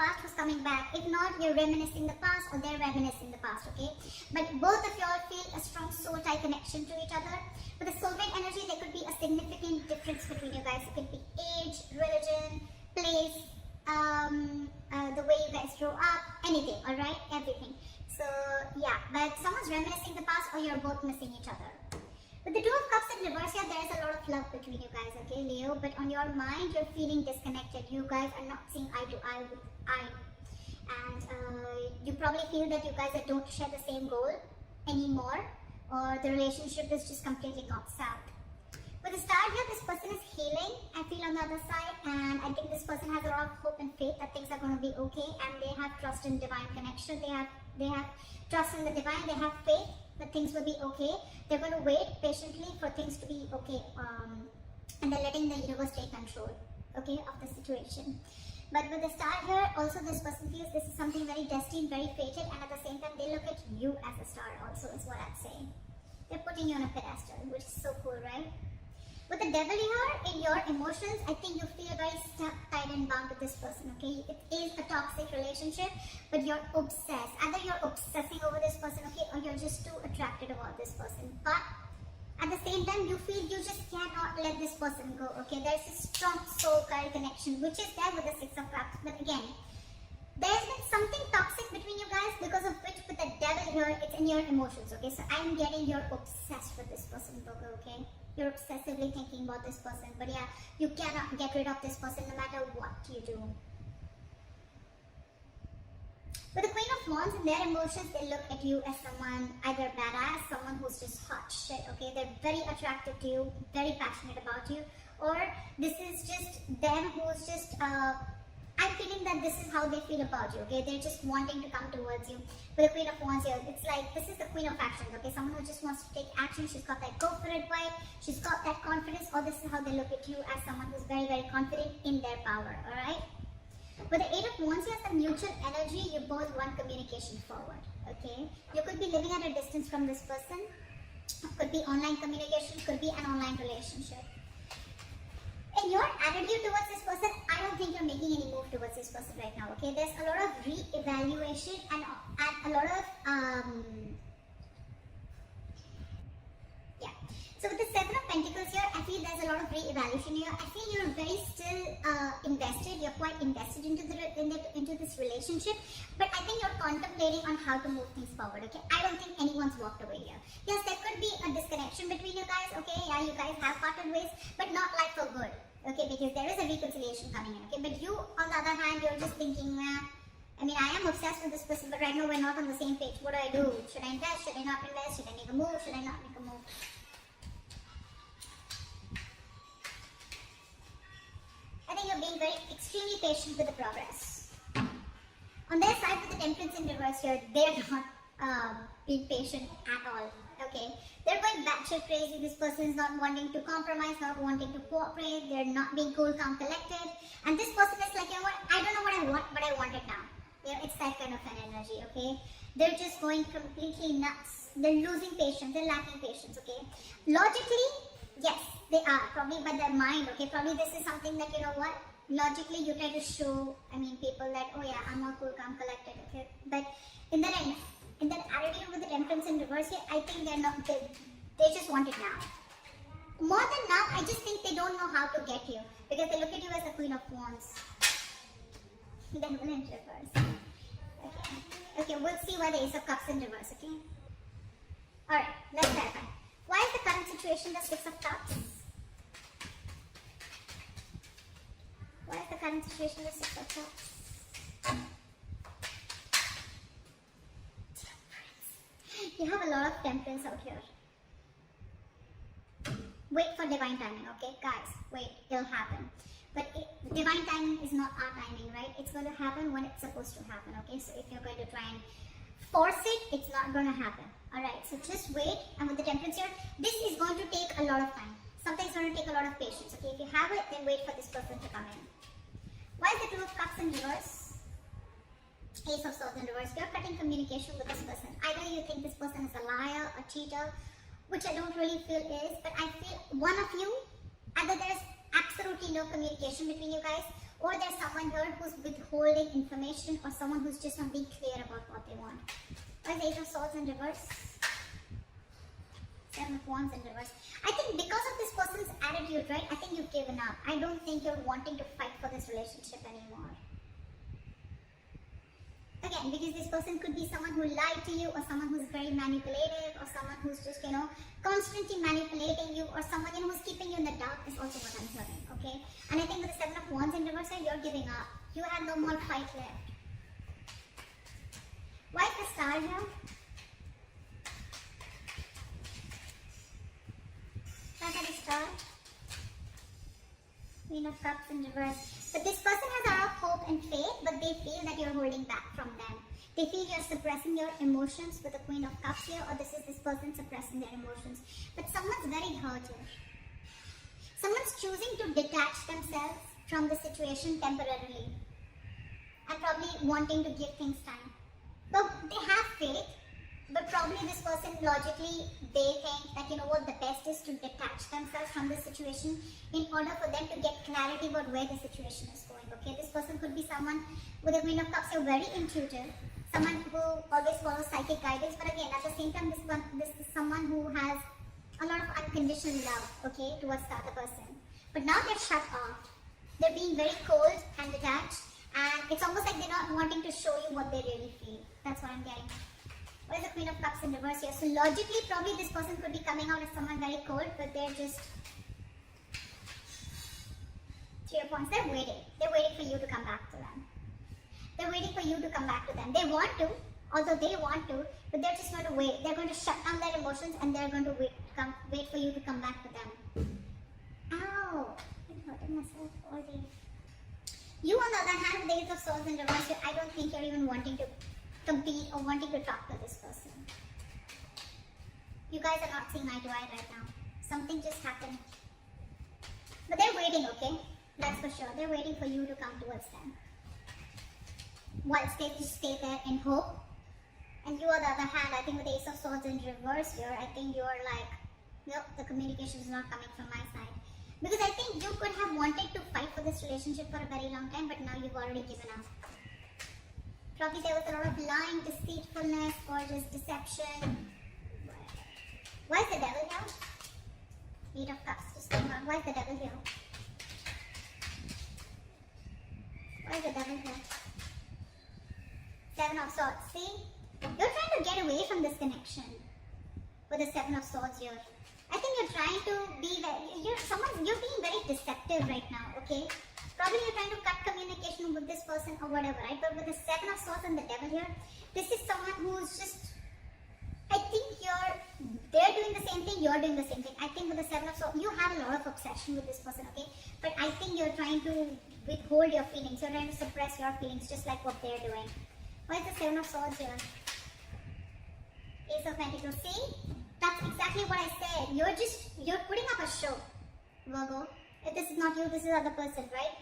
past who's coming back. If not, you're reminiscing the past or they're reminiscing the past, okay? But both of y'all feel a strong soul tie connection to each other. With the soulmate energy, there could be a significant difference between you guys. It could be age, religion, place, the way you guys grow up, anything, alright? Everything. So, yeah, but someone's reminiscing the past or you're both missing each other. With the Two of Cups in reverse here, there is a lot of love between you guys, okay, Leo? But on your mind, you're feeling disconnected. You guys are not seeing eye to eye with eye. And you probably feel that you guys don't share the same goal anymore, or the relationship is just completely gone south. With the star here, this person is healing, I feel, on the other side, and I think this person has a lot of hope and faith that things are going to be okay, and they have trust in divine connection. They have trust in the divine. They have faith that things will be okay. They're going to wait patiently for things to be okay, and they're letting the universe take control, okay, of the situation. But with the star here, also this person feels this is something very destined, very fated, and at the same time they look at you as a star also, is what I'd say. They're putting you on a pedestal, which is so cool, right? With the devil here, in your emotions, I think you feel very stuck, tied and bound with this person, okay? It is a toxic relationship, but you're obsessed. Either you're obsessing over this person, okay, or you're just too attracted about this person. But at the same time, you feel you just cannot let this person go, okay? There's a strong soul connection, which is there with the Six of Cups. But again, there's been something toxic between you guys, because of which with the devil here, it's in your emotions, okay? So I'm getting you're obsessed with this person, okay? You're obsessively thinking about this person, but yeah, you cannot get rid of this person no matter what you do. With the Queen of Wands, in their emotions, they look at you as someone either badass, someone who's just hot shit, okay? They're very attracted to you, very passionate about you, or this is just them who's just, I'm feeling that this is how they feel about you, okay? They're just wanting to come towards you. With the Queen of Wands here, it's like, this is the Queen of Actions, okay? Someone who just wants to take action. She's got that go for it vibe. She's got that confidence, or this is how they look at you, as someone who's very, very confident in their power, alright? With the Eight of Wands here, the mutual energy, you both want communication forward, okay? You could be living at a distance from this person. Could be online communication, could be an online relationship. In your attitude towards this person, I don't think you're making any move towards this person right now, okay? There's a lot of re-evaluation and a lot of, yeah. So with the Seven of Pentacles here, I feel there's a lot of re-evaluation here. I feel you're very still invested. You're quite invested into this relationship, but I think you're contemplating on how to move things forward, okay? I don't think anyone's walked away here. Yes, there could be a disconnection between you guys, okay? Yeah, you guys have parted ways, but not like for good, okay? Because there is a reconciliation coming in, okay? But you, on the other hand, you're just thinking, I mean, I am obsessed with this person, but right now we're not on the same page. What do I do? Should I invest? Should I not invest? Should I make a move? Should I not make a move? I think you're being very extremely patient with the progress. On their side, with the Temperance in reverse here, they're not being patient at all, okay? They're going batshit crazy. This person is not wanting to compromise, not wanting to cooperate. They're not being cool, calm, collected. And this person is like, you know what, I don't know what I want, but I want it now. You know, it's that kind of an energy, okay? They're just going completely nuts. They're losing patience. They're lacking patience, okay? Logically, yes, they are. Probably by their mind, okay? Probably this is something that, you know what, logically you try to show, I mean, people that, oh yeah, I'm all cool, calm, collected, okay? But in that attitude with the Temperance in reverse here, I think they're not, they just want it now. More than now, I just think they don't know how to get you, because they look at you as the Queen of Wands. Then we'll in reverse. Okay. Okay, we'll see why the Ace of Cups in reverse, okay? Alright, let's clarify. Why is the current situation the Six of Cups? Why is the current situation the Six of Cups? You have a lot of temperance out here. Wait for divine timing, okay? Guys, wait, it'll happen. But divine timing is not our timing, right? It's going to happen when it's supposed to happen, okay? So if you're going to try and force it, it's not going to happen. Alright, so just wait. And with the Temperance here, this is going to take a lot of time. Something's going to take a lot of patience, okay? If you have it, then wait for this person to come in. Why is the Two of Cups in reverse? Ace of Swords in reverse. You're cutting communication with this person. Either you think this person is a liar, a cheater, which I don't really feel is, but I feel one of you, either there's absolutely no communication between you guys, Or there's someone here who's withholding information, or someone who's just not being clear about what they want. What is the Eight of Swords in reverse? Seven of Wands in reverse. I think because of this person's attitude, right, I think you've given up. I don't think you're wanting to fight for this relationship anymore. Again, because this person could be someone who lied to you, or someone who's very manipulative, or someone who's just, constantly manipulating you, or someone, who's keeping you in the dark is also what I'm hearing, okay? And I think with the Seven of Wands in reverse, you're giving up. You have no more fight left. Why is the Star here? Why is the Star? Queen of Cups in reverse. But this person has a lot of hope and faith, but they feel that you're holding back from them. They feel you're suppressing your emotions with the Queen of Cups here, or this is this person suppressing their emotions. But someone's very hurt here. Someone's choosing to detach themselves from the situation temporarily, and probably wanting to give things time. But they have faith, but probably this person logically, they think that the best is to detach themselves from the situation in order for them to get clarity about where the situation is going. Okay, this person could be someone with the Queen of Cups. You're very intuitive, someone who always follows psychic guidance, but again, at the same time, this is someone who has a lot of unconditional love, okay, towards the other person. But now they're shut off. They're being very cold and detached, and it's almost like they're not wanting to show you what they really feel. That's what I'm getting. What is the Queen of Cups in reverse here? So logically, probably this person could be coming out as someone very cold, but they're just 3 of Wands. They're waiting. They're waiting for you to come back to them. They're waiting for you to come back to them. They want to, although they want to, but they're just going to wait. They're going to shut down their emotions, and they're going to wait for you to come back to them. Ow! I'm hurting myself already. You, on the other hand, with the Ace of Swords in reverse, I don't think you're even wanting to compete or wanting to talk to this person. You guys are not seeing eye to eye right now. Something just happened. But they're waiting, okay? That's for sure. They're waiting for you to come towards them. Whilst they just stay there in hope. And you, on the other hand, I think with the Ace of Swords in reverse here, I think you're like, nope, the communication is not coming from my side. Because I think you could have wanted to fight for this relationship for a very long time, but now you've already given up. Probably there was a lot of lying, deceitfulness, or just deception. Why is the Devil here? Eight of Cups, just going on. Why is the Devil here? Why is the Devil here? Seven of Swords. See? You're trying to get away from this connection with the Seven of Swords here. I think you're trying to be you're being very deceptive right now, okay? Probably you're trying to cut communication with this person or whatever, right? But with the Seven of Swords and the Devil here, this is someone who's just, I think they're doing the same thing, you're doing the same thing. I think with the Seven of Swords, you have a lot of obsession with this person, okay? But I think you're trying to withhold your feelings. You're trying to suppress your feelings, just like what they're doing. Why is the Seven of Swords here? Ace of Pentacles. See? That's exactly what I said. You're putting up a show, Virgo. If this is not you, this is the other person, right?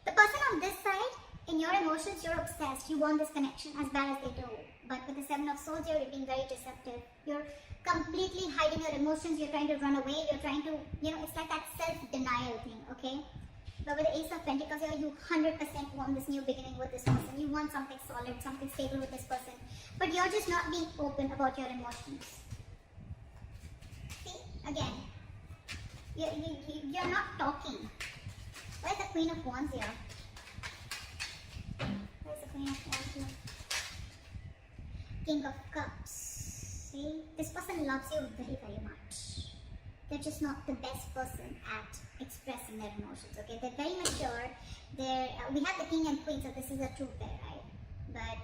The person on this side, in your emotions, you're obsessed. You want this connection as bad as they do. But with the Seven of Swords, you're being very deceptive. You're completely hiding your emotions. You're trying to run away. You're trying to, it's like that self-denial thing, okay? But with the Ace of Pentacles here, you 100% want this new beginning with this person. You want something solid, something stable with this person. But you're just not being open about your emotions. See? Again. You're not talking. Why is the Queen of Wands here? Why is the Queen of Wands here? King of Cups. See? This person loves you very, very much. They're just not the best person at expressing their emotions, okay? They're very mature. We have the King and Queen, so this is a true pair, right? But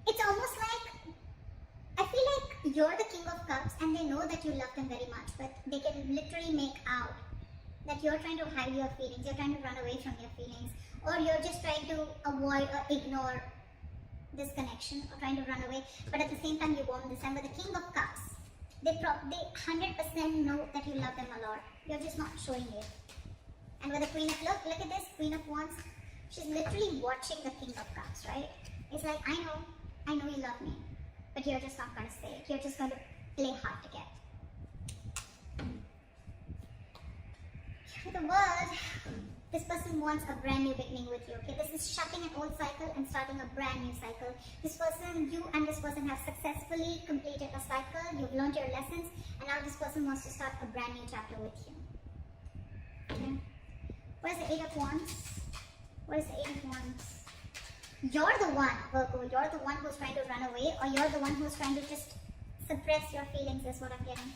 it's almost like, I feel like you're the King of Cups and they know that you love them very much, but they can literally make out that you're trying to hide your feelings, you're trying to run away from your feelings, or you're just trying to avoid or ignore this connection, or trying to run away, but at the same time you want this. And with the King of Cups, they 100% know that you love them a lot. You're just not showing it. And with the Queen of, look at this, Queen of Wands, she's literally watching the King of Cups, right? It's like, I know you love me. But you're just not going to say it. You're just going to play hard to get. The World, This person wants a brand new beginning with you, okay? This is shutting an old cycle and starting a brand new cycle. This person, you and this person have successfully completed a cycle. You've learned your lessons, and now this person wants to start a brand new chapter with you. Okay? Where's the 8 of Wands? Where's the 8 of Wands? You're the one, Virgo. You're the one who's trying to run away, or you're the one who's trying to just suppress your feelings, is what I'm getting.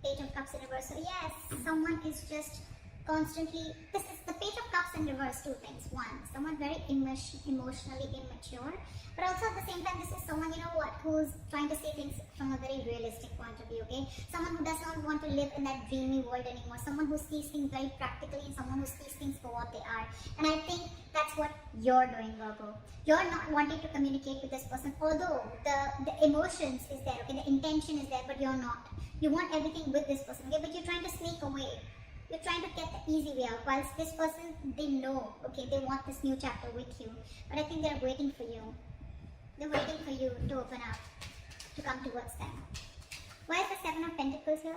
8 of Cups in reverse. So yes, someone is just constantly, this is the Page of Cups in reverse. Two things. One, someone very emotionally immature, but also at the same time, this is someone, you know what, who's trying to see things from a very realistic point of view, okay? Someone who does not want to live in that dreamy world anymore. Someone who sees things very practically, and someone who sees things for what they are. And I think that's what you're doing, Virgo. You're not wanting to communicate with this person, although the emotions is there, okay? The intention is there, but you're not. You want everything with this person, okay? But you're trying to sneak away. You're trying to get the easy way out, whilst this person, they know, okay, they want this new chapter with you. But I think they're waiting for you. They're waiting for you to open up, to come towards them. Why is the 7 of Pentacles here?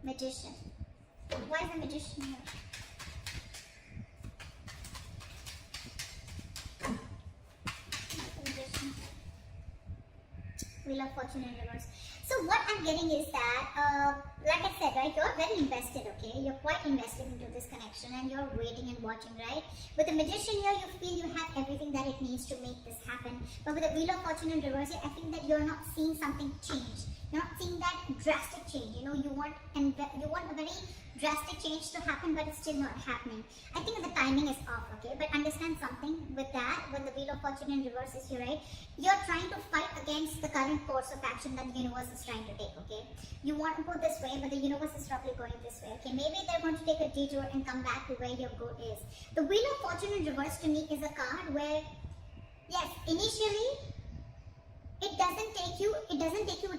Magician. Why is the Magician here? Wheel of Fortune in reverse. So what I'm getting is that, like I said, right, you're very invested, okay? You're quite invested into this connection and you're waiting and watching, right? With the Magician here, you feel you have everything that it needs to make this happen. But with the Wheel of Fortune in reverse here, I think that you're not seeing something change. You're not seeing that drastic change. You know, you want a very drastic change to happen, but it's still not happening. I think the timing is off, okay? But understand something with that, when the Wheel of Fortune in reverse is here, right? You're trying to fight against the current course of action that the universe is trying to take, okay? You want to go this way, but the universe is probably going this way, okay? Maybe they're going to take a detour and come back to where your goal is. The Wheel of Fortune in reverse to me is a card where, yes, initially, it doesn't take you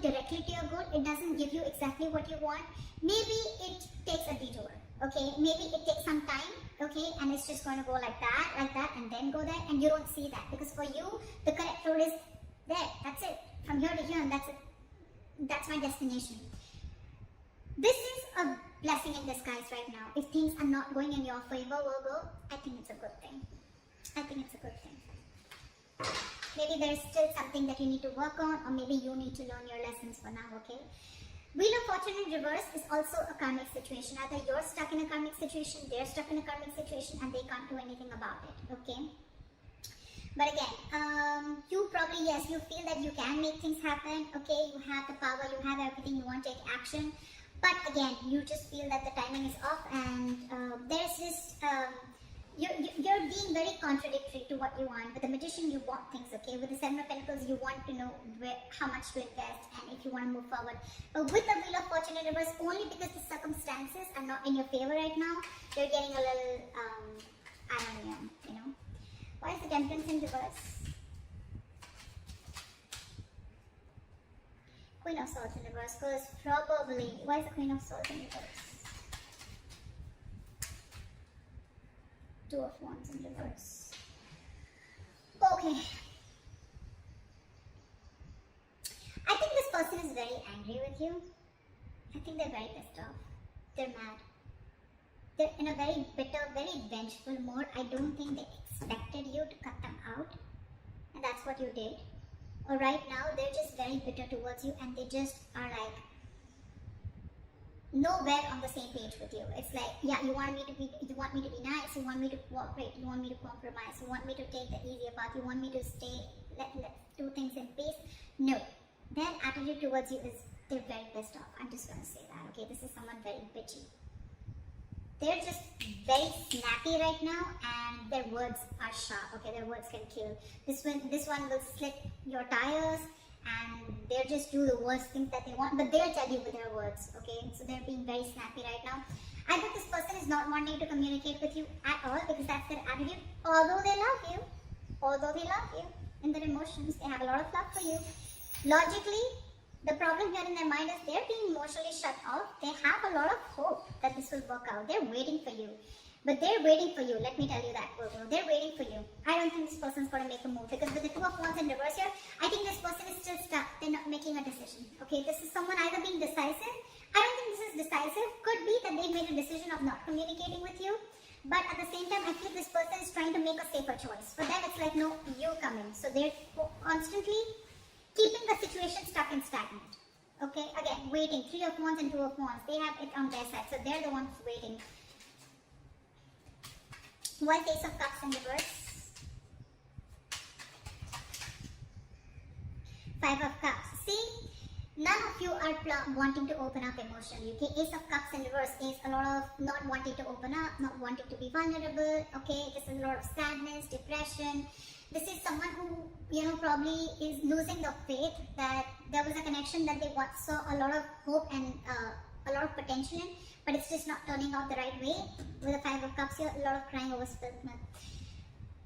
directly to your goal. It doesn't give you exactly what you want. Maybe it takes a detour, okay? Maybe it takes some time, okay? And it's just going to go like that, and then go there, and you don't see that. Because for you, the correct road is there. That's it. From here to here, and that's it. That's my destination. This is a blessing in disguise right now. If things are not going in your favor, Virgo, I think it's a good thing. I think it's a good thing. Maybe there's still something that you need to work on, or maybe you need to learn your lessons for now, okay? Wheel of Fortune in reverse is also a karmic situation. Either you're stuck in a karmic situation, they're stuck in a karmic situation, and they can't do anything about it, okay? But again, you probably, yes, you feel that you can make things happen, okay? You have the power, you have everything, you want to take action. But again, you just feel that the timing is off, and there's this... You're being very contradictory to what you want. With the Magician, you want things, okay? With the 7 of Pentacles, you want to know how much to invest and if you want to move forward. But with the Wheel of Fortune in reverse, only because the circumstances are not in your favor right now, you're getting a little, I don't know, you know. Why is the Temperance in reverse? Queen of Swords in reverse, because probably, why is the Queen of Swords in reverse? 2 of Wands in reverse. Okay. I think this person is very angry with you. I think they're very pissed off. They're mad. They're in a very bitter, very vengeful mode. I don't think they expected you to cut them out. And that's what you did. Or right now, they're just very bitter towards you, and they just are like, nowhere on the same page with you. It's like, yeah, you want me to be nice, you want me to cooperate, you want me to compromise, you want me to take the easier path, you want me to stay, let's do things in peace. No, their attitude towards you is, they're very pissed off. I'm just going to say that, okay? This is someone very bitchy. They're just very snappy right now, and their words are sharp, okay? Their words can kill. This one will slit your tires, and they'll just do the worst things that they want, but they'll tell you with their words, okay? So they're being very snappy right now. I think this person is not wanting to communicate with you at all, because that's their attitude. Although they love you, in their emotions, they have a lot of love for you. Logically, the problem here in their mind is they're being emotionally shut off. They have a lot of hope that this will work out. They're waiting for you. But they're waiting for you, let me tell you that, Virgo. They're waiting for you. I don't think this person's going to make a move, because with the 2 of Wands in reverse here, I think this person is still stuck. They're not making a decision. Okay, this is someone either being decisive. I don't think this is decisive indecisive. Could be that they made a decision of not communicating with you. But at the same time, I feel this person is trying to make a safer choice. For them, it's like, no, you come in. So they're constantly keeping the situation stuck and stagnant. Okay, again, waiting. 3 of Wands and 2 of Wands. They have it on their side. So they're the ones waiting. White Ace of Cups in reverse. 5 of Cups. See, none of you are wanting to open up emotionally. Okay, Ace of Cups in reverse is a lot of not wanting to open up, not wanting to be vulnerable. Okay, this is a lot of sadness, depression. This is someone who, probably is losing the faith that there was a connection that they once saw a lot of hope and a lot of potential in, but it's just not turning out the right way. With the 5 of Cups here, a lot of crying over spilled milk.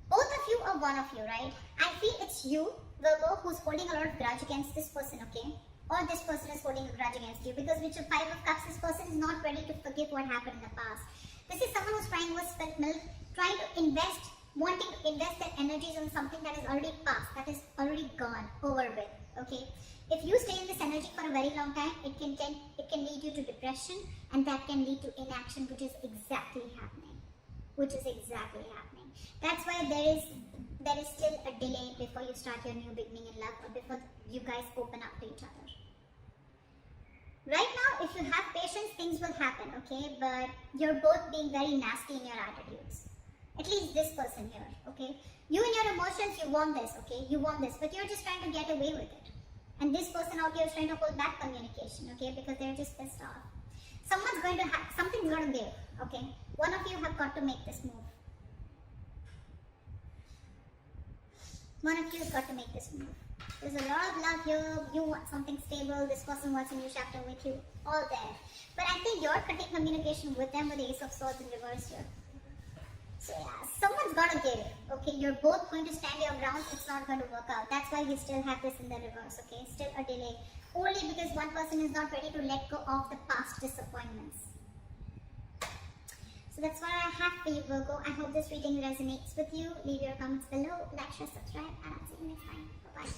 Both of you or one of you, right? I feel it's you, Virgo, who's holding a lot of grudge against this person, okay? Or this person is holding a grudge against you, because with your 5 of Cups, this person is not ready to forgive what happened in the past. This is someone who's crying over spilled milk, trying to invest, wanting to invest their energies on something that is already past, that is already gone, over with, okay? If you stay in this energy for a very long time, it can lead you to depression, and that can lead to inaction, which is exactly happening. That's why there is still a delay before you start your new beginning in love, or before you guys open up to each other. Right now, if you have patience, things will happen, okay? But you're both being very nasty in your attitudes. At least this person here, okay? You and your emotions, you want this, okay? You want this, but you're just trying to get away with it. And this person out here is trying to hold back communication, okay? Because they're just pissed off. Something's going to give, okay? One of you have got to make this move. One of you has got to make this move. There's a lot of love here. You want something stable. This person wants a new chapter with you. All there. But I think you're cutting communication with them with the Ace of Swords in reverse here. So yeah, someone's got to give. Okay, you're both going to stand your ground. It's not going to work out. That's why we still have this in the reverse. Okay, still a delay. Only because one person is not ready to let go of the past disappointments. So that's what I have for you, Virgo. I hope this reading resonates with you. Leave your comments below, like, share, subscribe, and I'll see you next time. Bye-bye.